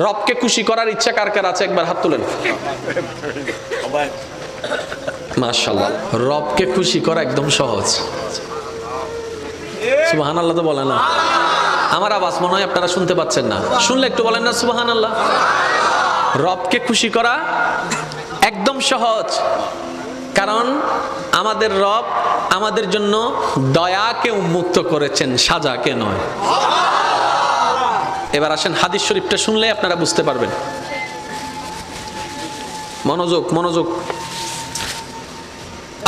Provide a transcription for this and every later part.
রবকে খুশি করার ইচ্ছা কার কার আছে একবার হাত তুলেন। মাশাআল্লাহ, রবকে খুশি করা একদম সহজ। সুবহানাল্লাহ তো বলে না। আমার আওয়াজ মনে হয় আপনারা শুনতে পাচ্ছেন না, শুনলে একটু বলেন না সুবহানাল্লাহ। রবকে খুশি করা একদম সহজ, কারণ আমাদের রব আমাদের জন্য দয়াকে উন্মুক্ত করেছেন, সাজাকে নয়। এবার আসেন হাদিস শরীফটা শুনলে আপনারা বুঝতে পারবেন। মনোযোগ মনোযোগ।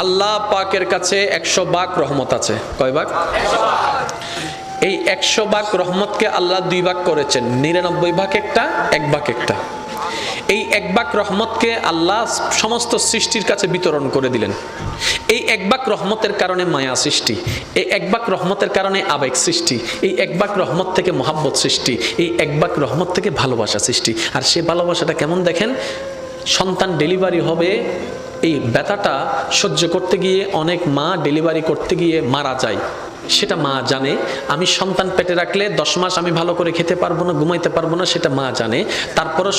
আল্লাহ পাকের কাছে 100 ভাগ রহমত আছে। কয় ভাগ? এই 100 ভাগ রহমতকে আল্লাহ 2 ভাগ করেছেন, 99 ভাগ একটা, 1 ভাগ একটা। এই 1 ভাগ রহমতকে আল্লাহ সমস্ত সৃষ্টির কাছে বিতরণ করে দিলেন। এই 1 ভাগ রহমতের কারণে মায়া সৃষ্টি, এই 1 ভাগ রহমতের কারণে আবেগ সৃষ্টি, এই 1 ভাগ রহমত থেকে মহাব্বত সৃষ্টি, এই 1 ভাগ রহমত থেকে ভালোবাসা সৃষ্টি। আর সে ভালোবাসাটা কেমন দেখেন, সন্তান ডেলিভারি হবে, এই ব্যথাটা সহ্য করতে গিয়ে অনেক মা ডেলিভারি করতে গিয়ে মারা যায়, সেটা মা জানে। আমি সন্তান পেটে রাখলে 10 মাস আমি ভালো করে খেতে পারবো না, ঘুমাইতে পারবো না, সেটা মা জানে। তারপরও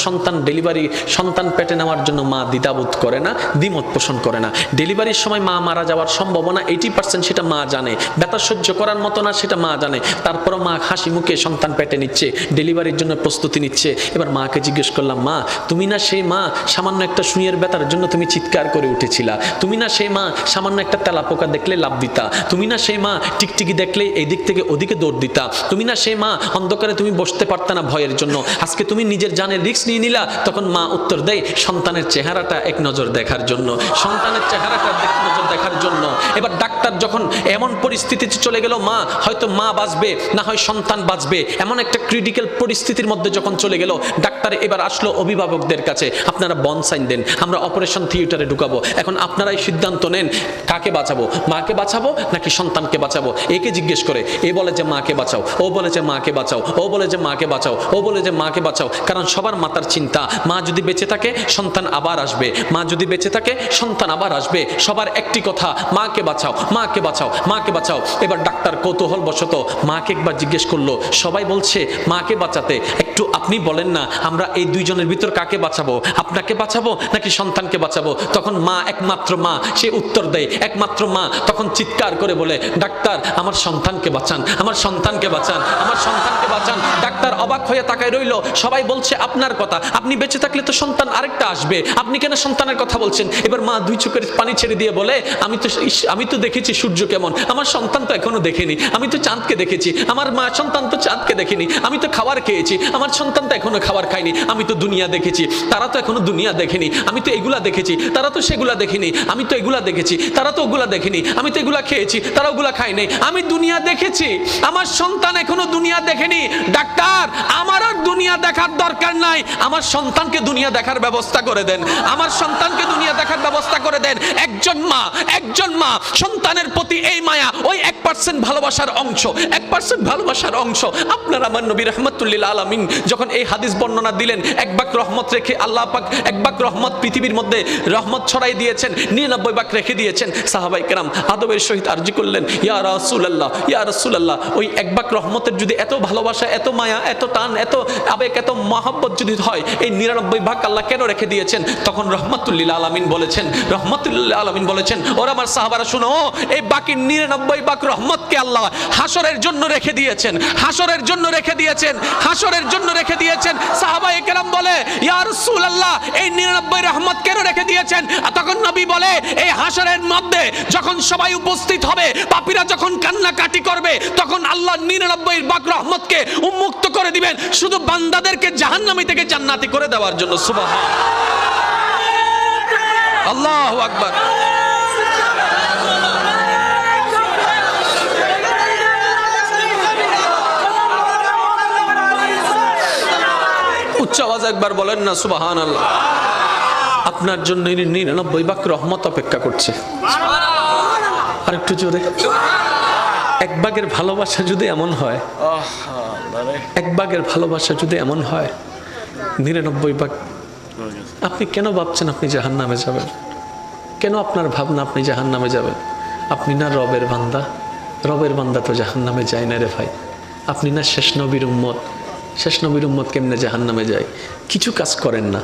সন্তান পেটে নেওয়ার জন্য মা দ্বিধাবোধ করে না, দ্বিমত পোষণ করে না। ডেলিভারির সময় মা মারা যাওয়ার সম্ভাবনা 80% সেটা মা জানে, ব্যথা সহ্য করার মতো না সেটা মা জানে। তারপরও মা হাসি মুখে সন্তান পেটে নিচ্ছে, ডেলিভারির জন্য প্রস্তুতি নিচ্ছে। এবার মাকে জিজ্ঞেস করলাম, মা তুমি না সেই মা সামান্য একটা সুইয়ের ব্যথার জন্য তুমি চিৎকার করে উঠেছিলা? তুমি না সেই মা সামান্য একটা তেলাপোকা দেখলে লাভ দিতা? তুমি না সেই মা টিকটিকি দেখলে এই দিক থেকে ওদিকে দৌড় দিতা? তুমি না সেই মা অন্ধকারে তুমি বসতে পারতা না ভয়ের জন্য, আজকে তুমি নিজের জানের রিস্ক নিয়ে নিলা? তখন মা উত্তর দেয়, সন্তানের চেহারাটা এক নজর দেখার জন্য, সন্তানের চেহারাটা এক নজর দেখার জন্য। এবার ডাক্তার যখন এমন পরিস্থিতিতে চলে গেল, মা হয়তো মা বাঁচবে না হয় সন্তান বাঁচবে, এমন একটা ক্রিটিক্যাল পরিস্থিতির মধ্যে যখন চলে গেল, ডাক্তার এবার আসলো অভিভাবকদের কাছে, আপনারা বন্ড সাইন দেন, আমরা অপারেশন থিয়েটারে ঢুকাবো। এখন আপনারাই সিদ্ধান্ত নেন, কাকে বাঁচাবো, মাকে বাঁচাবো নাকি সন্তানকে বাঁচাবো? একে জিজ্ঞেস করে, এ বলে যে মাকে বাঁচাও, ও বলে যে মাকে বাঁচাও, ও বলে যে মাকে বাঁচাও, ও বলে যে মাকে বাঁচাও। কারণ সবার মাতার চিন্তা, মা যদি বেঁচে থাকে সন্তান আবার আসবে, মা যদি বেঁচে থাকে সন্তান আবার আসবে। সবার একটি কথা, মাকে বাঁচাও, মাকে বাঁচাও, মাকে বাঁচাও। এবার ডাক্তার কৌতূহল বশত মাকে একবার জিজ্ঞেস করলো, সবাই বলছে মাকে বাঁচাতে, একটু আপনি বলেন না আমরা এই 2 জনের ভিতর কাকে বাঁচাবো, আপনাকে বাঁচাবো নাকি সন্তানকে বাঁচাবো? তখন মা, একমাত্র মা, সে উত্তর দেয়, একমাত্র মা তখন চিৎকার করে বলে, ডাক্তার আমার সন্তানকে বাঁচান, আমার সন্তানকে বাঁচান, আমার সন্তানকে বাঁচান। ডাক্তার অবাক হয়ে তাকায় রইল, সবাই বলছে আপনার কথা, আপনি বেঁচে থাকলে তো সন্তান আরেকটা আসবে, আপনি কেন সন্তানের কথা বলছেন? এবার মা 2 চোখের পানি ছেড়ে দিয়ে বলে, আমি তো দেখেছি সূর্য কেমন, আমার সন্তান তো এখনো দেখেনি। আমি তো চাঁদকে দেখেছি, আমার মা সন্তান তো চাঁদকে দেখেনি। আমি তো খাবার খেয়েছি, আমার সন্তান তো এখনো খাবার খায়নি। আমি তো দুনিয়া দেখেছি, তারা তো এখনো দুনিয়া দেখেনি। আমি তো এগুলা দেখেছি, তারা তো সেগুলা দেখেনি। আমি তো এগুলা দেখেছি, তারা তো ওগুলা দেখেনি। আমি তো এগুলা খেয়েছি, তারা ওগুলা খায়নি। আমি দুনিয়া দেখেছি, আমার সন্তান এখনো দুনিয়া দেখেনি। ডাক্তার আমার আর দুনিয়া দেখার দরকার নাই, আমার সন্তানকে দুনিয়া দেখার ব্যবস্থা করে দেন, আমার সন্তানকে দুনিয়া দেখার ব্যবস্থা করে দেন। একজন মা সন্তানের প্রতি এই মায়া, ওই 1% ভালোবাসার অংশ, 1% ভালোবাসার অংশ। আপনার আমার নবী রাহমাতুল্লিল আলামিন যখন এই হাদিস বর্ণনা দিলেন, 1 ভাগ রহমত রেখে আল্লাহ পাক 1 ভাগ রহমত পৃথিবীর মধ্যে রহমত ছড়াই দিয়েছেন, 99 ভাগ রেখে দিয়েছেন। সাহাবায়ে কেরাম আদবের সহিত আরজি করলেন, ইয়া রাসূলুল্লাহ, ইয়া রাসূলুল্লাহ, ওই 1 ভাগ রহমতের যদি এত ভালোবাসা, এত মায়া, এত টান, এত আবেগ, এত মহব্বত যদি হয়, এই 99 ভাগ আল্লাহ কেন রেখে দিয়েছেন? তখন রহমাতুল্লিল আলামিন বলেছেন, ওরা আমার সাহাবারা শুনো, এই বাকি 99 ভাগ রহমতকে আল্লাহ হাসরের জন্য রেখে দিয়েছেন, হাসরের জন্য রেখে দিয়েছেন, হাসরের জন্য রেখে দিয়েছেন। সাহাবায়ে কেরাম বলে, ইয়া রাসূলুল্লাহ, এই 99 রহমত কেন রেখে দিয়েছেন? তখন নবী বলে, এই হাসরের মধ্যে যখন সবাই উপস্থিত হবে, পাপীরা যখন কান্নাকাটি করবে, তখন আল্লাহ 99 ভাগ রহমতকে উন্মুক্ত করে দিবেন শুধু বান্দাদেরকে জাহান্নামী থেকে জান্নাতি করে দেওয়ার জন্য। সুবহানাল্লাহ, আল্লাহু আকবার। উচ্চ আওয়াজ একবার বলেন না সুবহানাল্লাহ। আপনার জন্য 99 ভাগ রহমত অপেক্ষা করছে। আর একটু জোরে। 1 ভাগের ভালোবাসা যদি এমন হয়, 1 ভাগের ভালোবাসা যদি এমন হয়, 99 ভাগ, আপনি কেন ভাবছেন আপনি জাহান্নামে যাবেন? কেন আপনার ভাবনা আপনি জাহান্নামে যাবেন? আপনি না রবের বান্দা? রবের বান্দা তো জাহান্নামে যায় না রে ভাই। আপনি না শেষ নবীর উম্মত? শেষ নবীর উম্মত কেমনে জাহান্নামে যায়? কিছু কাজ করেন না,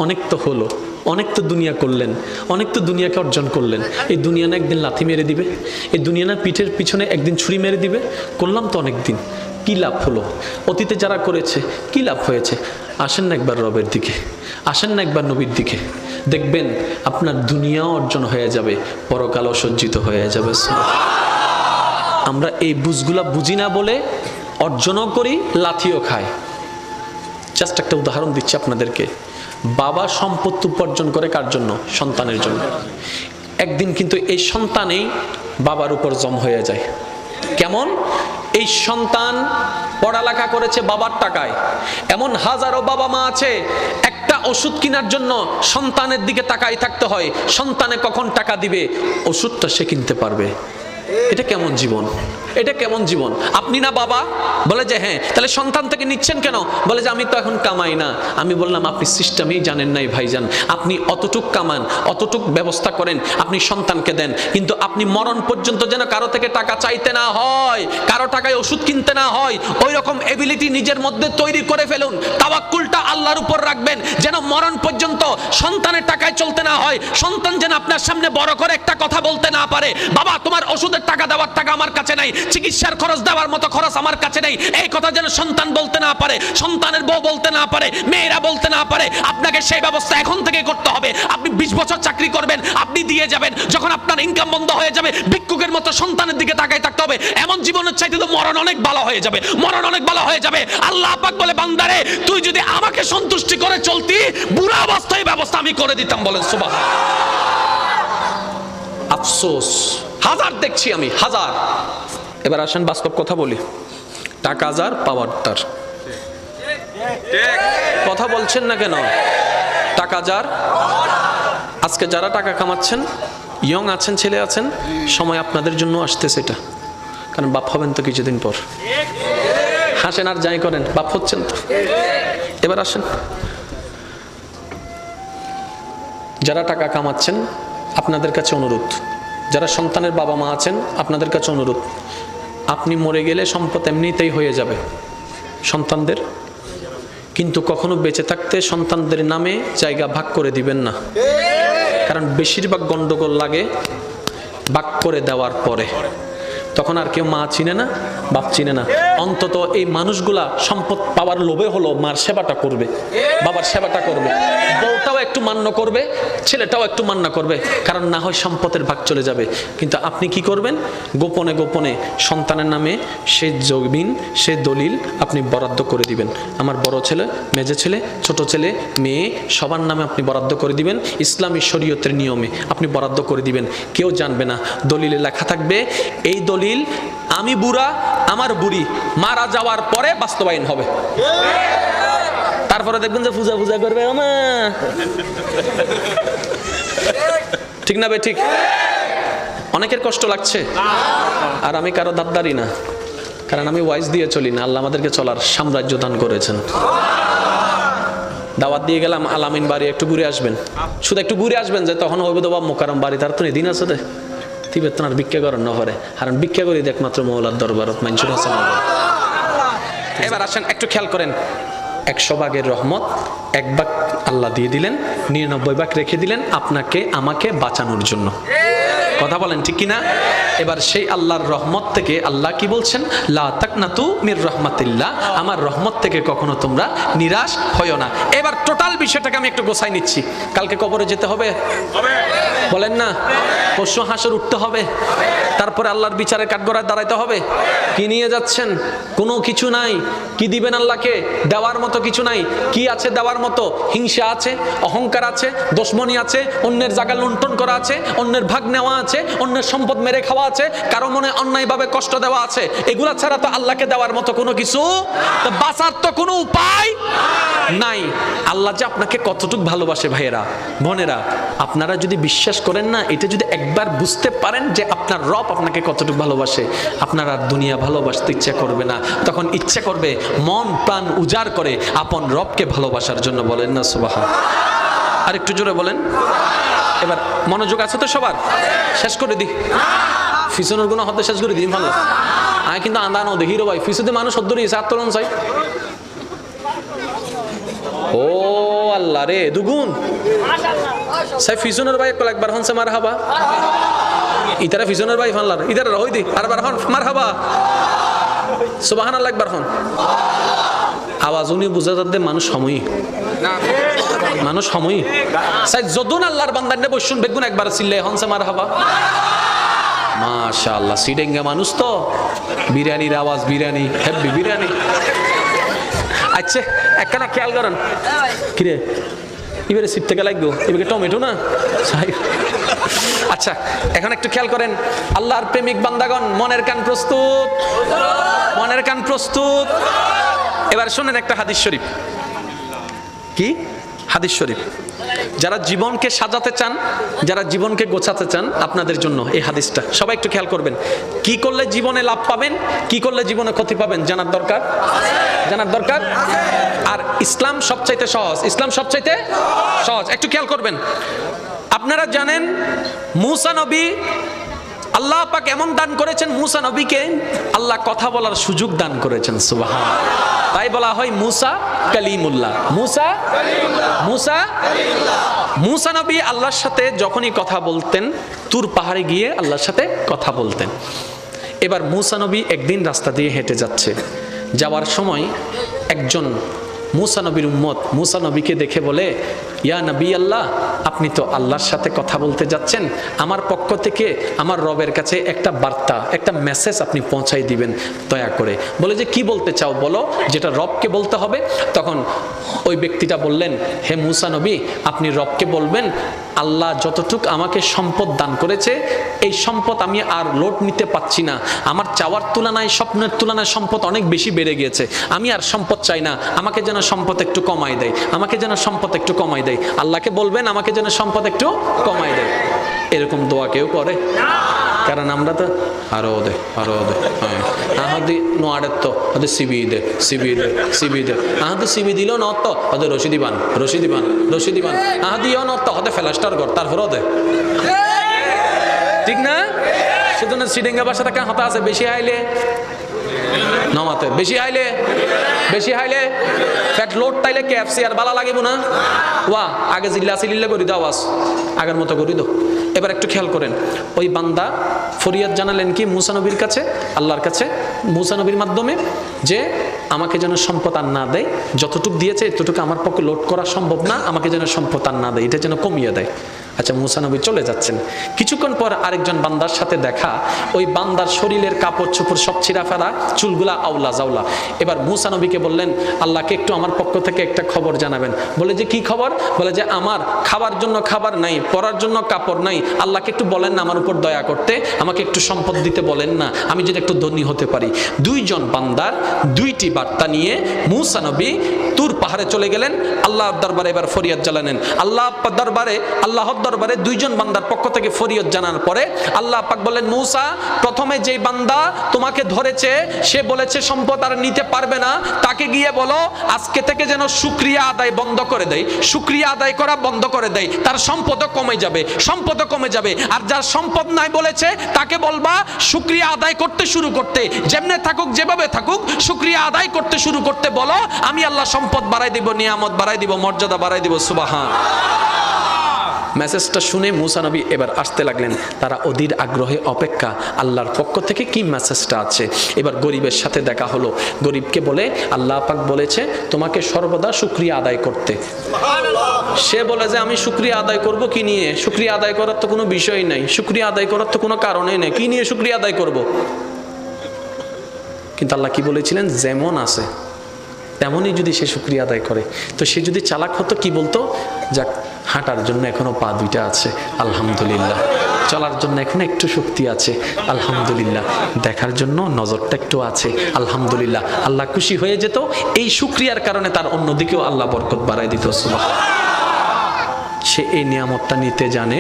অনেক তো হলো, অনেক তো দুনিয়া করলেন, অনেক তো দুনিয়াকে অর্জন করলেন। এই দুনিয়া না একদিন লাথি মেরে দিবে, এই দুনিয়া না পিঠের পিছনে একদিন ছুরি মেরে দিবে। করলাম তো অনেক দিন, কী লাভ হলো? অতীতে যারা করেছে কী লাভ হয়েছে? আসেন না একবার রবের দিকে, আসেন না একবার নবীর দিকে, দেখবেন আপনার দুনিয়াও অর্জন হয়ে যাবে, পরকালও সজ্জিত হয়ে যাবে। আমরা এই বুঝগুলা বুঝি না বলে অর্জনও করি, লাথিও খাই। জাস্ট একটা উদাহরণ দিচ্ছি আপনাদেরকে। বাবা সম্পত্তি উপার্জন করে কার জন্য? সন্তানের জন্য। একদিন কিন্তু এই সন্তানেই বাবার উপর জম হয়ে যায়। কেমন? এই সন্তান পড়ালেখা করেছে বাবার টাকায়। এমন হাজারো বাবা মা আছে, একটা ওষুধ কেনার জন্য সন্তানের দিকে তাকাই থাকতে হয়, সন্তানে কখন টাকা দিবে ওষুধটা সে কিনতে পারবে। এটা কেমন জীবন? এটা কেমন জীবন? আপনি না বাবা? বলে যে হ্যাঁ। তাহলে সন্তান থেকে নিচ্ছেন কেন? বলে যে আমি তো এখন কামাই না। আমি বললাম আপনি সিস্টেমেই জানেন নাই ভাইজান। আপনি অতটুক কামান, অতটুক ব্যবস্থা করেন, আপনি সন্তানকে দেন, কিন্তু আপনি মরণ পর্যন্ত যেন কারো থেকে টাকা চাইতে না হয়, কারো টাকায় ওষুধ কিনতে না হয়, ওই রকম এবিলিটি নিজের মধ্যে তৈরি করে ফেলুন। তাওয়াক্কুলটা আল্লাহর উপর রাখবেন, যেন মরণ পর্যন্ত সন্তানের টাকায় চলতে না হয়। সন্তান যেন আপনার সামনে বড় করে একটা কথা বলতে না পারে, বাবা তোমার ওষুধের টাকা দেওয়ার টাকা আমার কাছে নাই, চিকিৎসার খরচ দেওয়ার মতো খরচ আমার কাছে নেই, এই কথা যেন সন্তান বলতে না পারে, সন্তানের বউ বলতে না পারে, মেয়েরা বলতে না পারে। আপনাকে সেই ব্যবস্থা এখন থেকে করতে হবে। আপনি 20 বছর চাকরি করবেন, আপনি দিয়ে যাবেন, যখন আপনার ইনকাম বন্ধ হয়ে যাবে ভিক্ষুকের মতো সন্তানের দিকে তাকায় থাকতে হবে। এমন জীবনের চাইতে তো মরণ অনেক ভালো হয়ে যাবে, মরণ অনেক ভালো হয়ে যাবে। আল্লাহ পাক বলে বান্দারে তুই যদি আমাকে সন্তুষ্টি করে চলতি, বুড়া অবস্থায় ব্যবস্থা আমি করে দিতাম। বলেন সুবহানাল্লাহ। আফসোস হাজার দেখছি আমি, হাজার। এবার আসেন বাস্তব কথা বলি। টাকা যার পাওয়ার তার। কথা বলছেন না কেন? টাকা যার। আজকে যারা টাকা কামাচ্ছেন, ইয়ং আছেন, ছেলে আছেন, সময় আপনাদের জন্য আসতেছে এটা, কারণ বাপ হবেন তো কিছুদিন পর। হাসেন আর যাই করেন, বাপ হচ্ছেন তো। এবার আসেন, যারা টাকা কামাচ্ছেন আপনাদের কাছে অনুরোধ, যারা সন্তানের বাবা মা আছেন আপনাদের কাছে অনুরোধ, আপনি মরে গেলে সম্পদ এমনিতেই হয়ে যাবে সন্তানদের, কিন্তু কখনো বেঁচে থাকতে সন্তানদের নামে জায়গা ভাগ করে দিবেন না। কারণ বেশিরভাগ গন্ডগোল লাগে ভাগ করে দেওয়ার পরে। তখন আর কেউ মা চিনে না, বাপ চিনে না। অন্তত এই মানুষগুলা সম্পদ পাওয়ার লোভে হলো মার সেবাটা করবে, বাবার সেবাটা করবে, বউটাও একটু মান্য করবে, ছেলেটাও একটু মান্য করবে, কারণ না হয় সম্পদের ভাগ চলে যাবে। কিন্তু আপনি কি করবেন? গোপনে গোপনে সন্তানের নামে সে জমিন, সে দলিল আপনি বরাদ্দ করে দিবেন। আমার বড় ছেলে, মেজে ছেলে, ছোট ছেলে, মেয়ে সবার নামে আপনি বরাদ্দ করে দিবেন। ইসলামী শরীয়তের নিয়মে আপনি বরাদ্দ করে দিবেন, কেউ জানবে না। দলিলে লেখা থাকবে এই দলিল আমি বুড়া, আমার বুড়ি মারা যাওয়ার পরে বাস্তবায়ন হবে। তারপরে দেখবেন যে পূজা পূজা করবে আমা, ঠিক না বে ঠিক? অনেকের কষ্ট লাগছে, আর আমি কারো দাবদারি না, কারণ আমি ওয়াইজ দিয়ে চলি না। আল্লাহ আমাদেরকে চলার সাম্রাজ্য দান করেছেন। দাওয়াত দিয়ে গেলাম আলামিন বাড়ি, একটু ঘুরে আসবেন, শুধু একটু ঘুরে আসবেন, যে তখন হইব তো মোকারম বাড়ি, তার তো দিন আছে রে তিবেতনার ভিক্ষা করেন না হরে, কারণ ভিক্ষা করি একমাত্র মৌলার দরবারত মানসুর হাসান। এবার আসেন একটু খেয়াল করেন, 100 ভাগের রহমত 1 ভাগ আল্লাহ দিয়ে দিলেন, 99 ভাগ রেখে দিলেন আপনাকে আমাকে বাঁচানোর জন্য। কথা বলেন ঠিক কিনা? এবার সেই আল্লাহর রহমত থেকে আল্লাহ কি বলছেন? লা তাকনাতু মির রাহমাতিল্লাহ, আমার রহমত থেকে কখনো তোমরা নিরাশ হয়ো না। এবার টোটাল বিষয়টাকে আমি একটু গোছাই নিচ্ছি। কালকে কবরে যেতে হবে, বলেন না? পরশু হাসর উঠতে হবে, তারপরে আল্লাহর বিচারের কাঠগড়ায় দাঁড়াইতে হবে। কি নিয়ে যাচ্ছেন? কোনো কিছু নাই। কি দিবেন আল্লাহকে? দেওয়ার মতো কিছু নাই। কি আছে দেওয়ার মতো? হিংসা আছে, অহংকার আছে, দুশমনি আছে, অন্যের জায়গা লুণ্ঠন করা আছে, অন্যের ভাগ নেওয়া আছে, অন্যের সম্পদ মেরে খাওয়া আছে, কারো মনে অন্যায়ভাবে কষ্ট দেওয়া আছে। এগুলা ছাড়া তো আল্লাহকে দেওয়ার মতো কোনো কিছু, তো বাঁচার তো কোনো উপায় নাই। আল্লাহ যে আপনাকে কতটুকু ভালোবাসে ভাইয়েরা বোনেরা, আপনারা যদি বিশ্বাস করেন না, এটা যদি একবার বুঝতে পারেন যে আপনার রব আপনাকে কতটুকু ভালোবাসে, আপনার আর দুনিয়া ভালোবাসতে ইচ্ছা করবে না। তখন ইচ্ছা করবে মন প্রাণ উজাড় করে আপন রবকে ভালোবাসার জন্য। বলেন না সুবহান? আর একটু জোরে বলেন। এবার মনোযোগ আছে তো সবার? শেষ করে দিই, ফিসনের গুণ হতে শেষ করে দিই। ভালো আমি কিন্তু আন্দানো দেখি রে ভাই, ফিসুতে মানুষ হদ্দরি আত্মরণ চাই, ও আল্লাহ রে, দুগুণ। সাই ফিজনের ভাই একবার হনছে মারহাবা, ইতারা ফিজনের ভাই ফানলার ইতারা হই দি আরবার হন মারহাবা, সুবহানাল্লাহ একবার হন। আওয়াজ উনি বুঝা যাতে মানুষ সময়ই মানুষ সময়ই সাই যদুন আল্লাহর বান্দানে বসুন বেগুন একবার চিল্লে হনছে মারহাবা। মাশাআল্লাহ, সিডেঙ্গা মানুষ তো, বিরিয়ানির আওয়াজ, বিরিয়ানি হেভি বিরিয়ানি। আচ্ছা একখানা খেয়াল করেন, কিরে এবারে সিপ থেকে লাগবো, এবারে টমেটো না। আচ্ছা এখন একটু খেয়াল করেন, আল্লাহর প্রেমিক বান্দাগণ, মনের কান প্রস্তুত, মনের কান প্রস্তুত। এবার শোনেন একটা হাদিস শরীফ। কি হাদিস শরীফ? যারা জীবনকে সাজাতে চান, যারা জীবনকে গোছাতে চান, আপনাদের জন্য এই হাদিসটা সবাই একটু খেয়াল করবেন। কি করলে জীবনে লাভ পাবেন, কি করলে জীবনে ক্ষতি পাবেন জানার দরকার, জানার দরকার। আর ইসলাম সবচাইতে সহজ, ইসলাম সবচাইতে সহজ। একটু খেয়াল করবেন, আপনারা জানেন মূসা নবী, আল্লাহ পাক এমন দান করেছেন মূসা নবীকে, আল্লাহ কথা বলার সুযোগ দান করেছেন, সুবহানাল্লাহ। তাই বলা হয় মূসা কালিমুল্লাহ, মূসা মূসা মূসা নবী আল্লাহর সাথে যখনই কথা বলতেন, তুর পাহাড়ে গিয়ে আল্লাহর সাথে কথা বলতেন। এবার মূসা নবী একদিন রাস্তা দিয়ে হেঁটে যাচ্ছে, যাওয়ার সময় একজন মূসা নবীর উম্মত মূসা নবীকে দেখে বলে, ইয়া নবী আল্লাহ, আপনি তো আল্লাহর সাথে কথা বলতে যাচ্ছেন, আমার পক্ষ থেকে আমার রবের কাছে একটা বার্তা, একটা মেসেজ আপনি পৌঁছাই দিবেন দয়া করে। বলে যে কি বলতে চাও বলো, যেটা রবকে বলতে হবে। তখন ওই ব্যক্তিটা বললেন, হে মূসা নবী, আপনি রবকে বলবেন, আল্লাহ যতটুক আমাকে সম্পদ দান করেছে, এই সম্পদ আমি আর লোড নিতে পাচ্ছি না, আমার চাওয়ার তুলনায়, স্বপ্নের তুলনায় সম্পদ অনেক বেশি বেড়ে গিয়েছে, আমি আর সম্পদ চাই না, আমাকে যেন সম্পদ একটু কমাই দেয়, আমাকে যেন সম্পদ একটু কমাই দেয়। আল্লাহকে বলবেন আমাকে যেন সম্পদ একটু কমাই দেয়। এরকম দোয়া কেউ করে? কারণ আমরা তো আরো দে আরো দে, আহাদি নোয়ারের তো ওদের সিবি দে সিবি দে সিবি দে, আহাদি সিবি দিল ন তো ওদের রশিদি বান রশিদি বান রশিদি বান, আহাদিও ন তো ওদের ফ্ল্যাস্টার কর, তারপরও দে, ঠিক না? সেজন্য সিডেঙ্গা ভাষাটা কেন হতা আছে, বেশি আইলে নমাতে, বেশি আইলে, বেশি হাইলে ফ্যাট লোড তাইলে কেএফসি আর বালা লাগিব না। ওয়া আগে জিল্লা সিলিল্লা করি দাও, আওয়াজ আগের মতো করি দাও। এবার একটু খেয়াল করেন, ওই বান্দা ফরিয়াদ জানালেন কি মূসা নবীর কাছে, আল্লাহর কাছে, মূসা নবীর মাধ্যমে, যে আমাকে যেন সম্পদ আর না দেয়, যতটুকু দিয়েছে এতটুকু আমার পক্ষে লোড করা সম্ভব না, আমাকে যেন সম্পদ আর না দেয়, এটা যেন কমিয়ে দেয়। আচ্ছা মূসা নবী চলে যাচ্ছেন, কিছুক্ষণ পর আরেকজন বান্দার সাথে দেখা, ওই বান্দার শরীরের কাপড় চোপড় সব ছিঁড়া ফেলা, চুলগুলা আউলা জাউলা। এবার মূসা নবীকে বললেন, আল্লাহকে একটু আমার পক্ষ থেকে একটা খবর জানাবেন। বলে যে কি খবর? বলে যে আমার খাবার জন্য খাবার নাই, পরার জন্য কাপড় নাই, আল্লাহকে একটু বলেন না আমার উপর দয়া করতে, আমাকে একটু সম্পদ দিতে বলেন না, আমি যদি একটু ধনী হতে পারি। দুইজন বান্দার দুইটি বার্তা নিয়ে মূসা নবী তুর পাহাড়ে চলে গেলেন, আল্লাহর দরবারে এবার ফরিয়াদ জানালেন। আল্লাহর দরবারে দুইজন বান্দার পক্ষ থেকে ফরিয়াদ জানার পরে আল্লাহ পাক বললেন, মূসা, প্রথমে যেই বান্দা তোমাকে ধরেছে সে বলেছে সম্পদ আর নিতে পারবে না, তাকে গিয়ে বলো আজকে থেকে যেন শুকরিয়া আদায় বন্ধ করে দেয়, শুকরিয়া আদায় করা বন্ধ করে দেয়, তার সম্পদও কমে যাবে, সম্পদও কমে যাবে। আর যার সম্পদ নাই বলেছে তাকে বলবা শুকরিয়া আদায় করতে শুরু করতে, যেমনে থাকুক যেভাবে থাকুক শুকরিয়া আদায় করতে শুরু করতে বলো, আমি আল্লাহ সম্পদ বাড়াই দিব, নিয়ামত বাড়াই দিব, মর্যাদা বাড়াই দিব। সুবহান। মেসেজটা শুনে মূসা নবী এবার আসতে লাগলেন, তারা অধীর আগ্রহে অপেক্ষা আল্লাহর পক্ষ থেকে কি মেসেজটা আছে। এবার গরিবের সাথে দেখা হলো, গরিবকে বলে আল্লাহ পাক বলেছে তোমাকে সর্বদা শুকরিয়া আদায় করতে। সে বলে যে আমি শুকরিয়া আদায় করব কি নিয়ে, শুকরিয়া আদায় করার তো কোনো বিষয় নাই, শুকরিয়া আদায় করার তো কোনো কারণই নেই, কি নিয়ে শুকরিয়া আদায় করব। কিন্তু আল্লাহ কি বলেছিলেন, যেমন আছে তেমনই যদি সে শুকরিয়া আদায় করে। তো সে যদি চালাক হতো কি বলতো, যাক হাঁটার জন্য এখনো পা দুইটা আছে আলহামদুলিল্লাহ, চলার জন্য এখনো একটু শক্তি আছে আলহামদুলিল্লাহ, দেখার জন্য নজরটা একটু আছে আলহামদুলিল্লাহ। আল্লাহ খুশি হয়ে যেত, এই শুকরিয়ার কারণে তার অন্যদিকেও আল্লাহ বরকত বাড়ায় দিত। সুবহান। সে এই নিয়ামতটা নিতে জানে।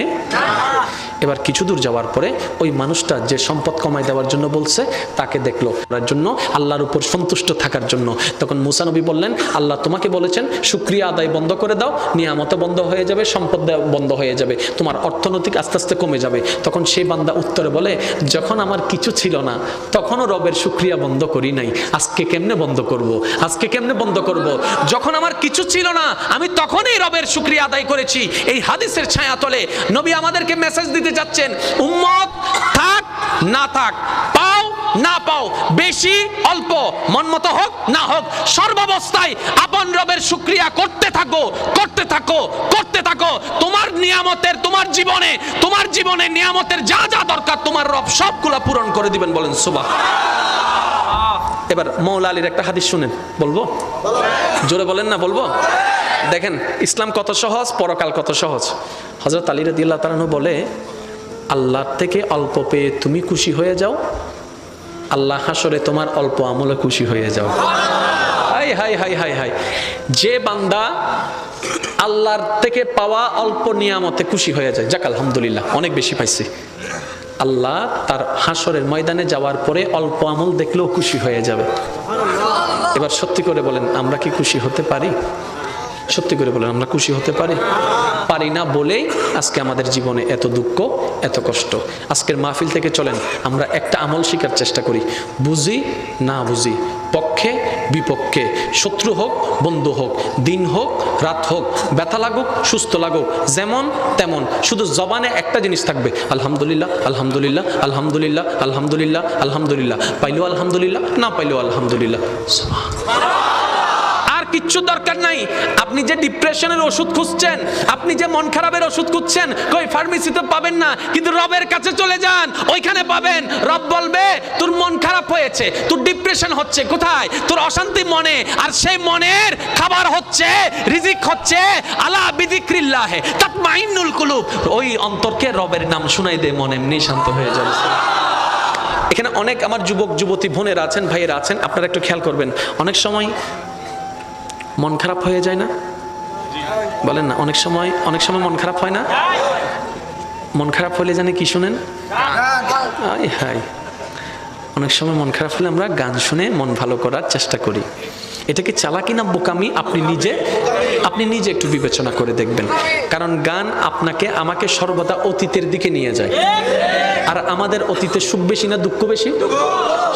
এবার কিছু দূর যাওয়ার পরে ওই মানুষটা যে সম্পদ কমাই দেওয়ার জন্য বলছে তাকে দেখলো, তার জন্য আল্লাহর উপর সন্তুষ্ট থাকার জন্য। তখন মুসা নবী বললেন, আল্লাহ তোমাকে বলেছেন শুকরিয়া আদায় বন্ধ করে দাও, নিয়ামত বন্ধ হয়ে যাবে, সম্পদ বন্ধ হয়ে যাবে, তোমার অর্থনৈতিক আস্তে আস্তে কমে যাবে। তখন সেই বান্দা উত্তরে বলে, যখন আমার কিছু ছিল না তখনও রবের শুকরিয়া বন্ধ করি নাই, আজকে কেমনে বন্ধ করব? আজকে কেমনে বন্ধ করব? যখন আমার কিছু ছিল না আমি তখনই রবের শুকরিয়া আদায় করেছি। এই হাদিসের ছায়া তলে নবী আমাদেরকে মেসেজ দিতে যাচ্ছেন, উম্মত থাক না থাক, পাও না পাও, বেশি অল্প, মন মতো হোক না হোক, সর্বাবস্থায় আপন রবের শুকরিয়া করতে থাকো, করতে থাকো, করতে থাকো। তোমার নিয়ামতের, তোমার জীবনে নিয়ামতের যা যা দরকার তোমার রব সবগুলা পূরণ করে দিবেন। বলেন সুবহানাল্লাহ। এবার মৌলা আলীর একটা হাদিস শুনেন, বলবো? জোরে বলেন না, বলবো? দেখেন ইসলাম কত সহজ, পরকাল কত সহজ। হযরত আলী রাদিয়াল্লাহু তাআলা আনহু বলে, আল্লাহর থেকে অল্প পেয়ে তুমি খুশি হয়ে যাও, আল্লাহ হাসরে তোমার অল্প আমলে খুশি হয়ে যাও। High high high high high. যে বান্দা আল্লাহর থেকে পাওয়া অল্প নিয়ামতে খুশি হয়ে যায়, যাক আলহামদুলিল্লাহ অনেক বেশি পাইছি, আল্লাহ তার হাসরের ময়দানে যাওয়ার পরে অল্প আমল দেখলেও খুশি হয়ে যাবে। এবার সত্যি করে বলেন, আমরা কি খুশি হতে পারি? সত্যি করে বলেন, আমরা খুশি হতে পারি? পারি না বলেই আজকে আমাদের জীবনে এত দুঃখ, এত কষ্ট। আজকের মাহফিল থেকে চলেন আমরা একটা আমল শিখার চেষ্টা করি, বুঝি না বুঝি, পক্ষে বিপক্ষে, শত্রু হোক বন্ধু হোক, দিন হোক রাত হোক, ব্যথা লাগুক সুস্থ লাগুক, যেমন তেমন, শুধু জবানে একটা জিনিস থাকবে, আলহামদুলিল্লাহ আলহামদুলিল্লাহ আলহামদুলিল্লাহ আলহামদুলিল্লাহ আলহামদুলিল্লাহ, পাইলেও আলহামদুলিল্লাহ, না পাইলেও আলহামদুলিল্লাহ। কিচ্ছু দরকার নাই। আপনি যে ডিপ্রেশনের ওষুধ খুঁজছেন, আপনি যে মন খারাপের ওষুধ খুঁজছেন, কই ফার্মেসিতে পাবেন না, কিন্তু রবের কাছে চলে যান, ওইখানে পাবেন। রব বলবে তোর মন খারাপ হয়েছে, তোর ডিপ্রেশন হচ্ছে, কোথায়? তোর অশান্তি মনে। আর সেই মনের খাবার হচ্ছে, রিজিক হচ্ছে আলা বিযিক্রিল্লাহ তাতমাইন্নুল কুলুব। ওই অন্তরকে রবের নাম শুনাই দে, মন এমনি শান্ত হয়ে যাবে। এখানে অনেক আমার যুবক যুবতী বোনেরা আছেন, ভাইয়েরা আছেন, আপনারা একটু খেয়াল করবেন, অনেক সময় মন খারাপ হয়ে যায় না? বলেন না, অনেক সময় মন খারাপ হয় না? মন খারাপ হলে জানে কি শুনেন? হাই, অনেক সময় মন খারাপ হলে আমরা গান শুনে মন ভালো করার চেষ্টা করি। এটা কি চালাকি না বোকামি? আপনি নিজে একটু বিবেচনা করে দেখবেন। কারণ গান আপনাকে আমাকে সর্বদা অতীতের দিকে নিয়ে যায়। আর আমাদের অতীতে সুখ বেশি না দুঃখ বেশি?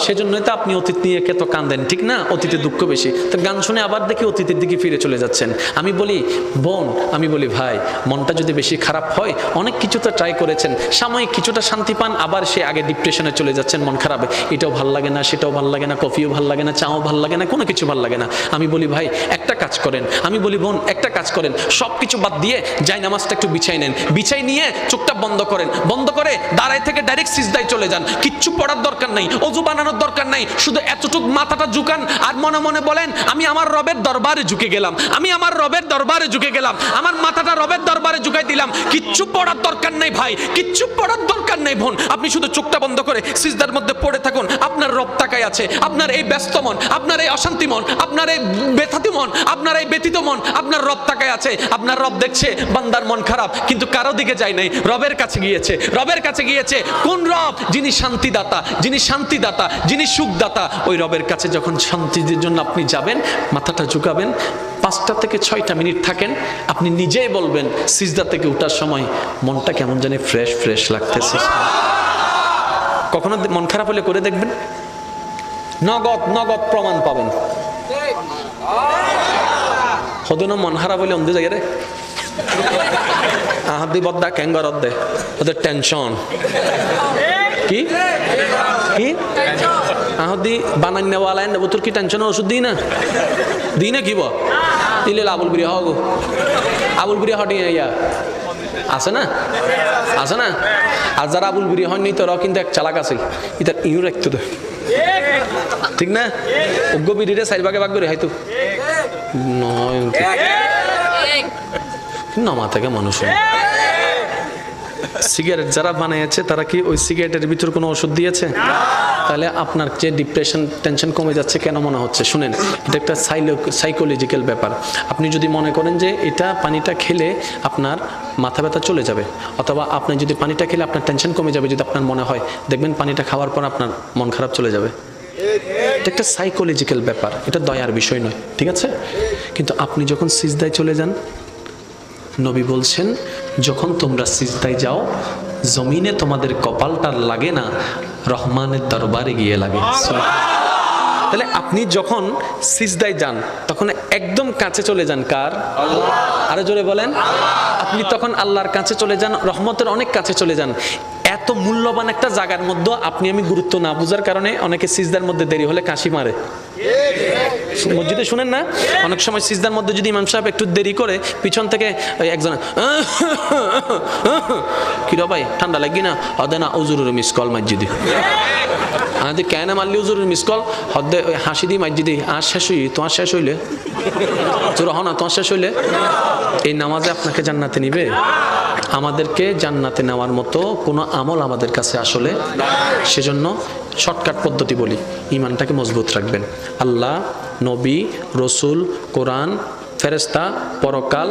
সেজন্যই তো আপনি অতীত নিয়ে কত কাঁদেন, ঠিক না? অতীতে দুঃখ বেশি, তো গান শুনে আবার দেখি অতীতের দিকে ফিরে চলে যাচ্ছেন। আমি বলি বোন, আমি বলি ভাই, মনটা যদি বেশি খারাপ হয়, অনেক কিছু তো ট্রাই করেছেন, সাময়িক কিছুটা শান্তি পান, আবার সে আগে ডিপ্রেশনে চলে যাচ্ছেন, মন খারাপ, এটাও ভাল লাগে না, সেটাও ভাল লাগে না, কফিও ভাল লাগে না, চাও ভাল লাগে না, কোনো কিছু ভাল লাগে না। আমি বলি ভাই একটা কাজ করেন, আমি বলি বোন একটা কাজ করেন, সব কিছু বাদ দিয়ে যাই নামাজটা একটু বিছাই নেন, বিছাই নিয়ে চোখটা বন্ধ করেন, বন্ধ করে দাঁড়ায় থেকে ডাইরেক্ট সিজদায় চলে যান। কিচ্ছু পড়ার দরকার নাই, অজু বানানোর দরকার নাই, শুধু এতটুক মাথাটা ঝুকান আর মনে মনে বলেন, আমি আমার রবের দরবারে ঝুঁকে গেলাম, আমি আমার রবের দরবারে ঝুঁকে গেলাম, আমার মাথাটা রবের দরবারে ঝুঁকাই দিলাম। কিচ্ছু পড়ার দরকার নাই ভাই, কিচ্ছু পড়ার দরকার নাই বোন, আপনি শুধু চোখটা বন্ধ করে সিজদার মধ্যে পড়ে থাকুন। আপনার রব তাকায় আছে, আপনার এই ব্যস্ত মন, আপনার এই অশান্তি মন, আপনার এই ব্যথাতি মন, আপনার এই ব্যথিত মন, আপনার রব তাকায় আছে। আপনার রব দেখছে বান্দার মন খারাপ, কিন্তু কারো দিকে যায় নাই, রবের কাছে গিয়েছে, রবের কাছে গিয়েছে। কোন রব? যিনি শান্তিদাতা, যিনি শান্তিদাতা, যিনি সুখদাতা। ওই রবের কাছে যখন শান্তির জন্য আপনি যাবেন, মাথাটা ঝুঁকাবেন, 5টা থেকে 6টা মিনিট থাকেন, আপনি নিজেই বলবেন সিজদা থেকে ওঠার সময় মনটা কেমন জানি ফ্রেশ ফ্রেশ লাগতেছে। কখনো মন খারাপ হলে করে দেখবেন, নগদ প্রমাণ পাবেন। হদন মন খারাপ হলে অন্ধ জায়গায় রে আহাদি বদ্দা ক্যাঙ্গর অদ্দে, ওদের টেনশন কি কি আহদি বানান নেওয়ালা নেবো, তোর কি টেনশনের ওষুধ দিই না কি দিলে আবুল বিরিয়া হগ, আবুল বিরিয়া হটি ইয়া আছে না আর যারা আবুল বিরিয়া হয়নি তোরাও কিন্তু এক চালাক আছে, ইতার ইউ রাখতো তো, ঠিক না? অজ্ঞ বিরিরে 4 ভাগে ভাগ করে হয়তো নমা থেকে মানুষ সিগারেট যারা বানিয়েছে তারা কি ওই সিগারেটের ভিতর কোনো ওষুধ দিয়েছে? তাহলে আপনার যে ডিপ্রেশন টেনশন কমে যাচ্ছে কেন মনে হচ্ছে? শুনেন, এটা একটা সাইকোলজিক্যাল ব্যাপার। আপনি যদি মনে করেন যে এটা পানিটা খেলে আপনার মাথা ব্যথা চলে যাবে, অথবা আপনি যদি পানিটা খেলে আপনার টেনশন কমে যাবে, যদি আপনার মনে হয়, দেখবেন পানিটা খাওয়ার পর আপনার মন খারাপ চলে যাবে। এটা একটা সাইকোলজিক্যাল ব্যাপার, এটা দয়ার বিষয় নয়, ঠিক আছে? কিন্তু আপনি যখন সিজদায় চলে যান, নবী বলছেন যখন তোমরা সিজদায় যাও জমিনে তোমাদের কপালটা লাগে না, রহমানের দরবারে গিয়ে লাগে। তাহলে আপনি যখন সিজদায় যান তখন একদম কাছে চলে যান কার? আরো জোরে বলেন। আপনি তখন আল্লাহর কাছে চলে যান, রহমতের অনেক কাছে চলে যান। এত মূল্যবান একটা জায়গার মধ্যে আপনি আমি গুরুত্ব না বুঝার কারণে অনেকে সিজদার মধ্যে দেরি হলে কাশি মারে। মসজিদে শুনেন না, অনেক সময় সিজদার মধ্যে যদি ইমাম সাহেব একটু দেরি করে, পিছন থেকে একজন কিরা ভাই ঠান্ডা লাগি না, হদে না উজুরের মিস কল মসজিদে, আমাদের কেন মারলি উজুরের মিস কল, হদে হাসি দিই মসজিদে, আর শেষ হই তোমার শেষ হইলে তোর হ না তোমার শেষ হইলে। এই নামাজে আপনাকে জান্নাতে নিবে? আমাদেরকে জান্নাতে নেওয়ার মতো কোনো আমল আমাদের কাছে আসলে। সেজন্য শর্টকাট পদ্ধতি বলি, ইমানটাকে মজবুত রাখবেন। আল্লাহ, নবী, রসুল, কোরআন, ফেরেশতা, পরকাল,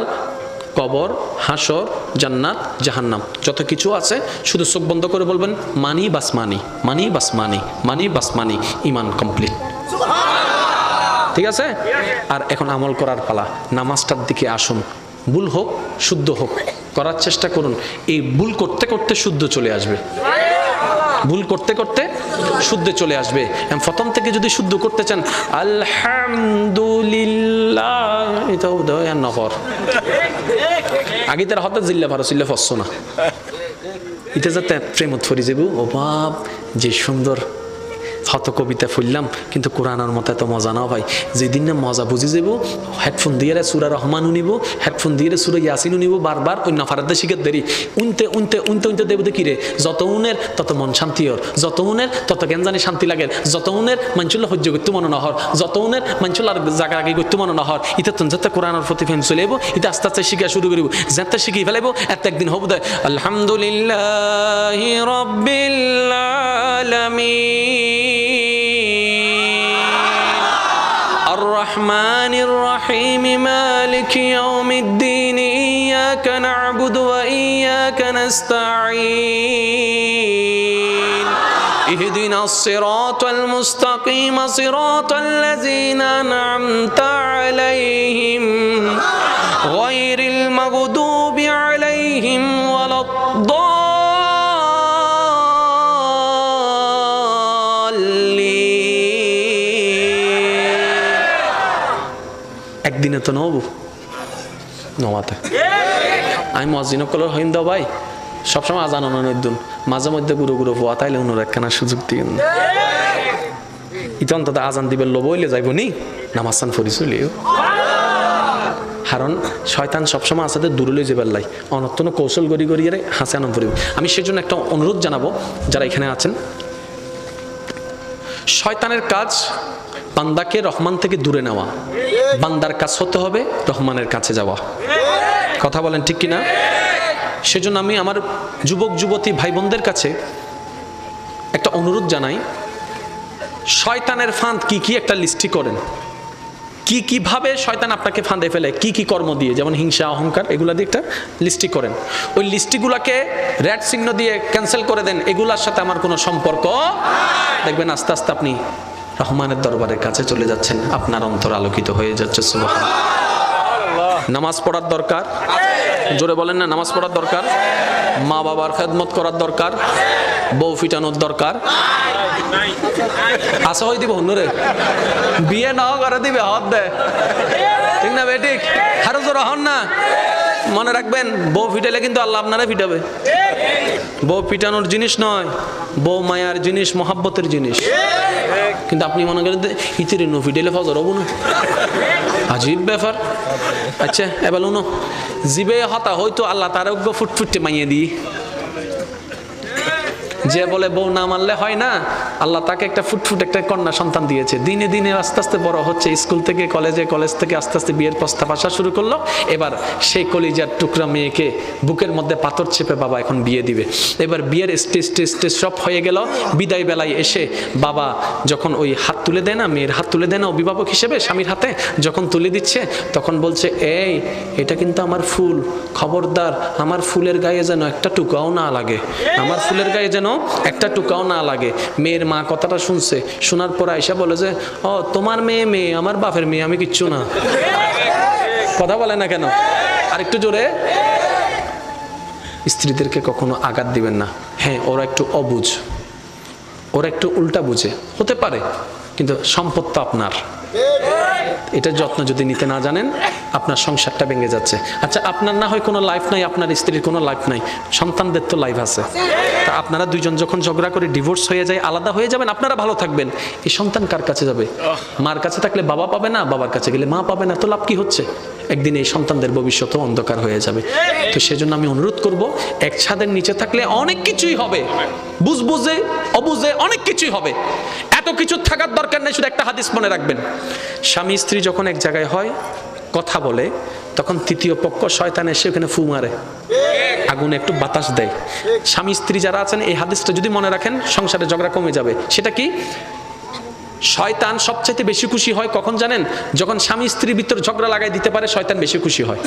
কবর, হাসর, জান্নাত, জাহান্নাম, যত কিছু আছে শুধু চোখ বন্ধ করে বলবেন মানি বাস মানি, মানি বাস মানি, মানি বাস মানি, ইমান কমপ্লিট। ঠিক আছে? আর এখন আমল করার পালা। নামাজটার দিকে আসুন। ভুল হোক শুদ্ধ হোক করার চেষ্টা করুন। এই ভুল করতে করতে শুদ্ধ চলে আসবে, ভুল করতে করতে শুদ্ধ চলে আসবে। প্রথম থেকে যদি শুদ্ধ করতে চান, আলহামদুলিল্লাহ, এটা উদয় আর নফর আগে তার হঠাৎ জিল্লা ভারো চিল্লা ফসছো না, এটা যাতে প্রেমত ফরি যাবো। ও বাপ, যে সুন্দর হত কবিতা ফুললাম, কিন্তু কোরআনের মতো এত মজা না ভাই। যেদিন না মজা বুঝি যাব, হেডফোন দিয়ে সুরা রহমান উনিব, হেডফোন দিয়ে সুরা ইয়াসিন উনিব, বারবার ওই নাফারাতে শিখে দেরি উনতে উনতে উনতে উনতে দেব কি রে, যত উনের তত মন শান্তি হর, যত উনের তত জ্ঞান জানি শান্তি লাগে, যত উনের মানচুল্লাহ সহ্য করতে মনে নহর, যত উনের মানচুল্লাহ জাগা আগে করতে মনে নহর। ইটা তুন যাতে কোরআনের প্রতি ফেম চলে যাবো, এটা আস্তে আস্তে শিখা শুরু করিব, যাতে শিখি ফেলাইব, এত একদিন হব দেয় আলহামদুলিল্লাহ রাব্বিল আলামিন الرحمن الرحيم مالك يوم الدين إياك نعبد وإياك نستعين اهدنا الصراط المستقيم صراط الذين أنعمت عليهم غير المغضوب عليهم ولا একদিনে তো নব নমাতে আমি মসজিদ কলর হইম দাও ভাই, সবসময় আজান অননুদ্দুন, মাঝে মধ্যে গুরু গুরু হওয়া তাইলে অন্য একখানা সুযোগ দিয়ে ইতো অন্তত আজান দিবে লোভ হইলে যাইব নি নামাজ ফরি চলিও। কারণ শয়তান সবসময় আসাতে দূরে যাবার লাই অনর্থন কৌশল গড়ি গড়িয়ে হাসে আনন্দ করিব। আমি সেজন্য একটা অনুরোধ জানাবো যারা এখানে আছেন, শয়তানের কাজ বান্দাকে রহমান থেকে দূরে নেওয়া, বান্দার কাজ হতে হবে রহমানের কাছে যাওয়া। কথা বলেন ঠিক কিনা? সেজন্য আমি আমার যুবক যুবতী ভাই বোনদের কাছে একটা অনুরোধ জানাই, শয়তানের ফাঁদ কি কি একটা লিস্টি করেন, কি কিভাবে শয়তান আপনাকে ফাঁদে ফেলে, কি কি কর্ম দিয়ে, যেমন হিংসা, অহংকার, এগুলা দিয়ে একটা লিস্টি করেন। ওই লিস্টিগুলাকে রেড চিহ্ন দিয়ে ক্যান্সেল করে দেন, এগুলার সাথে আমার কোনো সম্পর্ক। দেখবেন আস্তে আস্তে আপনি রহমানের দরবারের কাছে চলে যাচ্ছেন, আপনার অন্তর আলোকিত হয়ে যাচ্ছে। সুবহানাল্লাহ। নামাজ পড়ার দরকার, জোরে বলেন না, নামাজ পড়ার দরকার, মা বাবার খেদমত করার দরকার, বউ ফিটানোর দরকার। আশা হয়ে দিব হুন্নরে বিয়ে নাও করে দিবে, হদ দেয়, ঠিক না বেঠিক? আরো জোরে হন না। মনে রাখবেন, বউ ফিটালে কিন্তু আল্লাহ আপনারা ফিটাবে। বউ পিটানোর জিনিস নয়, বউ মায়ার জিনিস, মহাব্বতের জিনিস। কিন্তু আপনি মনে করেন ইতির নো ফিটাইলে ফজর হবো না, আজীব ব্যাপার। আচ্ছা এবার উনো জিবে হতা হয়তো আল্লাহ তার ফুটফুটে মাইয়ে দিই, যে বলে বউ না মানলে হয় না, আল্লাহ তাকে একটা ফুটফুট একটা কন্যা সন্তান দিয়েছে, দিনে দিনে আস্তে আস্তে বড় হচ্ছে, স্কুল থেকে কলেজে, কলেজ থেকে আস্তে আস্তে বিয়ের প্রস্তাব আসা শুরু করলো। এবার সেই কলিজার টুকরা মেয়েকে বুকের মধ্যে পাথর চেপে বাবা এখন বিয়ে দিবে। এবার বিয়ের স্টেজ সব হয়ে গেল। বিদায় বেলায় এসে বাবা যখন ওই হাত তুলে দেয় না, মেয়ের হাত তুলে দেয় না অভিভাবক হিসেবে স্বামীর হাতে, যখন তুলে দিচ্ছে তখন বলছে, এই এটা কিন্তু আমার ফুল, খবরদার আমার ফুলের গায়ে যেন একটা টুকাও না লাগে, আমার ফুলের গায়ে যেন একটা টুকাও না লাগে। মেয়ের মা কথাটা শুনছে, শোনার পর আয়সা বলে যে, ও তোমার মেয়ে মেয়ে, আমার বাপের মেয়ে, আমি কিচ্ছু না। কথা বলে না কেন? আর একটু জোরে। স্ত্রীদেরকে কখনো আঘাত দিবেন না। হ্যাঁ, ওরা একটু অবুঝ, ওরা একটু উল্টা বুঝে, হতে পারে, কিন্তু সম্পদ তো আপনার। এটার যত্ন যদি নিতে না জানেন, আপনার সংসারটা ভেঙে যাচ্ছে। আচ্ছা, আপনার না হয় কোনো লাইফ নাই, আপনার স্ত্রীর কোনো লাইফ নাই, সন্তানদের তো লাইফ আছে। তা আপনারা দুইজন যখন ঝগড়া করে ডিভোর্স হয়ে যায়, আলাদা হয়ে যাবেন, আপনারা ভালো থাকবেন, এই সন্তান কার কাছে যাবে? মার কাছে থাকলে বাবা পাবে না, বাবার কাছে গেলে মা পাবে না, তো লাভ কি হচ্ছে? একদিন এই সন্তানদের ভবিষ্যৎ অন্ধকার হয়ে যাবে। তো সেজন্য আমি অনুরোধ করব, এক ছাদের নিচে থাকলে অনেক কিছুই হবে, বুঝে অবুঝে অনেক কিছুই হবে, এত কিছু থাকার দরকার নেই। শুধু একটা হাদিস মনে রাখবেন, স্বামী স্ত্রী যখন এক জায়গায় হয়, কথা বলে, তখন তৃতীয় পক্ষ শয়তান এসে ওখানে ফু মারে, আগুনে একটু বাতাস দেয়। স্বামী স্ত্রী যারা আছেন, এই হাদিসটা যদি মনে রাখেন, সংসারে ঝগড়া কমে যাবে। সেটা কি? শয়তান সবচেয়ে বেশি খুশি হয় কখন জানেন? যখন স্বামী স্ত্রীর ভিতর ঝগড়া লাগাই দিতে পারে, শয়তান বেশি খুশি হয়।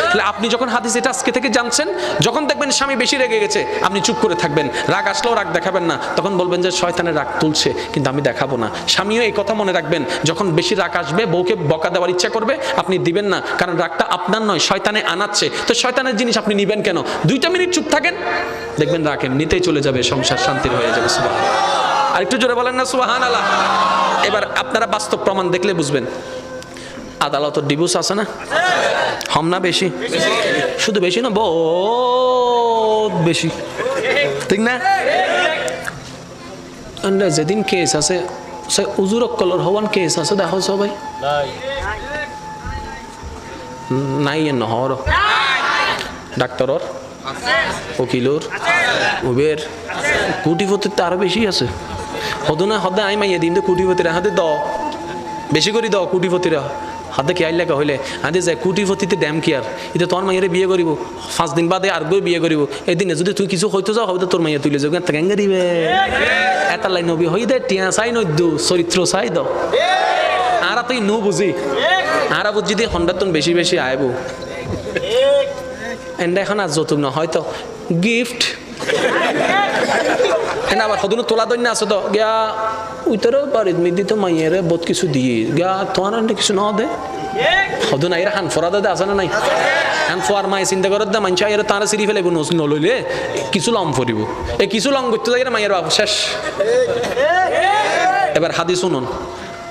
তাহলে আপনি যখন হাদিস এটা আজকে থেকে জানছেন, যখন দেখবেন স্বামী বেশি রেগে গেছে, আপনি চুপ করে থাকবেন, রাগ আসলেও রাগ দেখাবেন না, তখন বলবেন যে শয়তানের রাগ তুলছে, কিন্তু আমি দেখাবো না। স্বামীও এই কথা মনে রাখবেন, যখন বেশি রাগ আসবে, বউকে বকা দেওয়ার ইচ্ছা করবে, আপনি দিবেন না, কারণ রাগটা আপনার নয়, শয়তানে আনাচ্ছে। তো শয়তানের জিনিস আপনি নিবেন কেন? 2টা মিনিট চুপ থাকেন, দেখবেন রাগ এমনিতেই চলে যাবে, সংসার শান্তির হয়ে যাবে। সুবহানাল্লাহ। আর একটু জোরে বলেন না সুবহানাল্লাহ। এবার আপনারা বাস্তব প্রমাণ দেখলে বুঝবেন। আদালতের ডিভোর্স আছে না, কম না বেশি? শুধু বেশি না, বহুত বেশি, ঠিক না? যেদিন কেস আছে, সে উজুর কলর হওয়ান কেস আছে, দেখো সবাই নাই নহর, ডাক্তারর, উকিলর, উবের, কোটিপতির তো আরো বেশি আছে। হদ না হদে আই মাইয়া দিন তো কোটিপতিরা হাতে দ বেশি করে দাও, কোটিপতিরা হাতে খেয়াল লেখা হইলে হাতে যায় কোটিপতিতে ড্যাম কেয়ার, এটা তোর মাইয়ারে বিয়ে করিব, 5 দিন বাদে আর গই বিয়ে করিব, এদিনে যদি তুই কিছু হইতে যাও, হয়তো তোর মাইয়া তুলে যাও, কেঙ্গা দিবে এটা লাই নবী হই দে, টিয়া চাই নদ্দু চরিত্র চাই দাও। আর তুই নো বুঝি, আর বুঝি দিয়ে হন্ডাতন বেশি বেশি আইব, এন্ডা এখন আর যৌতুক না, হয়তো গিফট। আবার সদুন তোলা দন্য আছে তো গিয়া উইতারও পারি মিদি তো মাইয়ারে বহুত কিছু দিয়ে গিয়া, তোমার কিছু ন দে সদুন আইরা হান ফরা দে আছে না নাই? হান ফোয়ার মায়ে চিন্তা করার দা মানছি আইরা তারা সিঁড়ি ফেলে নলইলে কিছু লং ফরিব, এই কিছু লং করতে যাই মাইয়ের বাবু শেষ। এবার হাদিস শুনুন,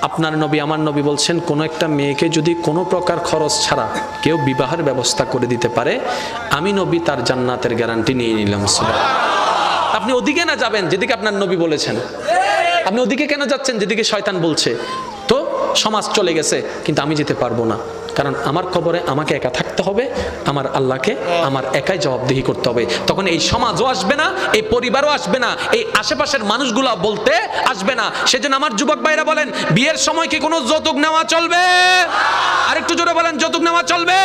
আপনার নবী আমার নবী বলছেন, কোনো একটা মেয়েকে যদি কোনো প্রকার খরচ ছাড়া কেউ বিবাহের ব্যবস্থা করে দিতে পারে, আমি নবী তার জান্নাতের গ্যারান্টি নিয়ে নিলাম। আপনি ওদিকে না যাবেন যেদিকে আপনার নবী বলেছেন, আপনি ওদিকে কেন যাচ্ছেন যেদিকে শয়তান বলছে? তো সমাজ চলে গেছে, কিন্তু আমি যেতে পারবো না, কারণ আমার কবরে আমাকে একা থাকতে হবে, আমার আল্লাহকে আমার একাই জবাবদিহি করতে হবে। তখন এই সমাজও আসবে না, এই পরিবারও আসবে না, এই আশেপাশের মানুষগুলা বলতে আসবে না। সেজন্য আমার যুবক ভাইরা বলেন, বিয়ের সময় কি কোনো যৌতুক নেওয়া চলবে? আরেকটু জোরে বলেন, যৌতুক নেওয়া চলবে?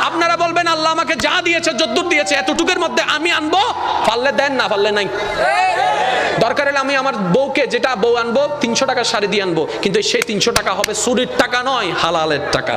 আপনারা বলবেন, আল্লাহ আমাকে যা দিয়েছে, যদ্দুর দিয়েছে, এতটুকুর মধ্যে আমি আনবো, পারলে দেন, না পারলে নাই। দরকার হলে আমি আমার বউকে, যেটা বউ আনবো 300 টাকার শাড়ি দিয়ে আনবো, কিন্তু সেই 300 টাকা হবে চুরির টাকা নয়, হালালের টাকা।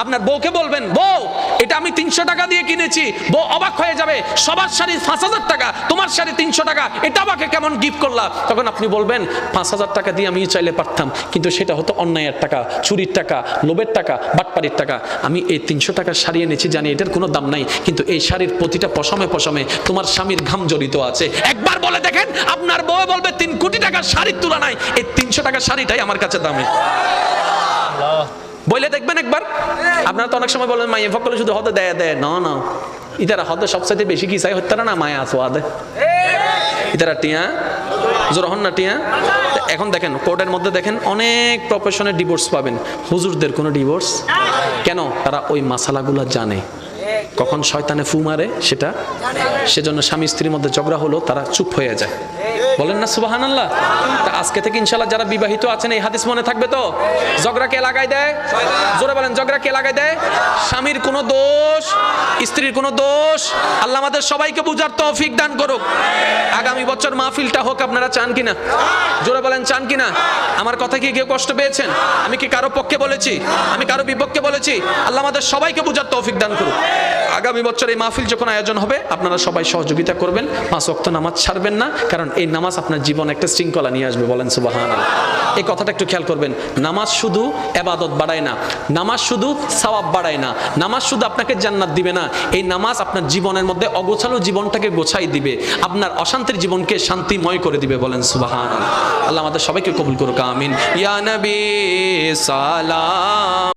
আপনার বউকে বলবেন, বউ এটা আমি 300 টাকা দিয়ে কিনেছি, বউ অবাক হয়ে যাবে, সবার শাড়ি 5000 টাকা, তোমার শাড়ি 300 টাকা, এটা আমাকে কেমন গিফট করলা? তখন আপনি বলবেন, 5000 টাকা দিয়ে আমি চাইলে পারতাম, কিন্তু সেটা হতো অন্যায়ের টাকা, চুরির টাকা, লোভের টাকা, বাটপাড়ির টাকা। আমি এই 300 টাকার শাড়ি এনেছি, জানি এটার কোনো দাম নাই, কিন্তু এই শাড়ির প্রতিটা পশমে পশমে তোমার স্বামীর ঘাম জড়িত আছে। একবার বলে দেখেন, আপনার বউ বলবে 3 কোটি টাকার শাড়ির তুলনায় এই 300 টাকার শাড়িটাই আমার কাছে দামি। বলে দেখবেন একবার। আপনারা তো অনেক সময় বলেন, মাইয়া ফকলে শুধু হতে দেয় দেয়, না না, ইতারা হতে সবচাইতে বেশি কি চাই হতে না, মায়া আসোয়া দে, ইতারা টিয়া জোরহন না টিয়া। এখন দেখেন কোর্টের মধ্যে দেখেন অনেক প্রফেশনের ডিভোর্স পাবেন, হুজুরদের কোনো ডিভোর্স কেন? তারা ওই মাসালাগুলো জানে। কখন শয়তানে ফু মারে সেটা, সেজন্য স্বামী স্ত্রীর মধ্যে ঝগড়া হলো তারা চুপ হয়ে যায়। বলেন না সুবহানাল্লাহ। তা আজকে থেকে ইনশাআল্লাহ যারা বিবাহিত আছেন এই হাদিস মনে থাকবে তো? ঝগড়া কে লাগাই দেয়? জোরে বলেন, ঝগড়া কে লাগাই দেয়? স্বামীর কোনো দোষ, স্ত্রীর কোনো দোষ। আল্লাহ আমাদের সবাইকে বুঝার তৌফিক দান করুক। আগামী বছর মাহফিলটা হোক, আপনারা চান কিনা? জোরে বলেন, চান কিনা? আমার কথা কি কেউ কষ্ট পেয়েছেন? আমি কি কারো পক্ষে বলেছি? আমি কারো বিপক্ষে বলেছি? আল্লাহ আমাদের সবাইকে বুঝার তৌফিক দান করুক। আগামী বছর এই মাহফিল যখন আয়োজন হবে আপনারা সবাই সহযোগিতা করবেন, 5 ওয়াক্ত নামাজ ছাড়বেন না, কারণ এই নামাজ আপনার জীবনে একটা শৃঙ্খলা নিয়ে আসবে। বলেন সুবহানাল্লাহ। এই কথাটা একটু খেয়াল করবেন। নামাজ শুধু ইবাদত বাড়ায় না, নামাজ শুধু সওয়াব বাড়ায় না, নামাজ শুধু আপনাকে জান্নাত দিবে না, এই নামাজ আপনার জীবনের মধ্যে অগোছালো জীবনটাকে গোছাই দিবে, আপনার অশান্তির জীবনকে শান্তিময় করে দিবে। বলেন সুবহানাল্লাহ। আল্লাহ আমাদের সবাইকে কবুল করুক, আমিন। ইয়া নবী সালাম।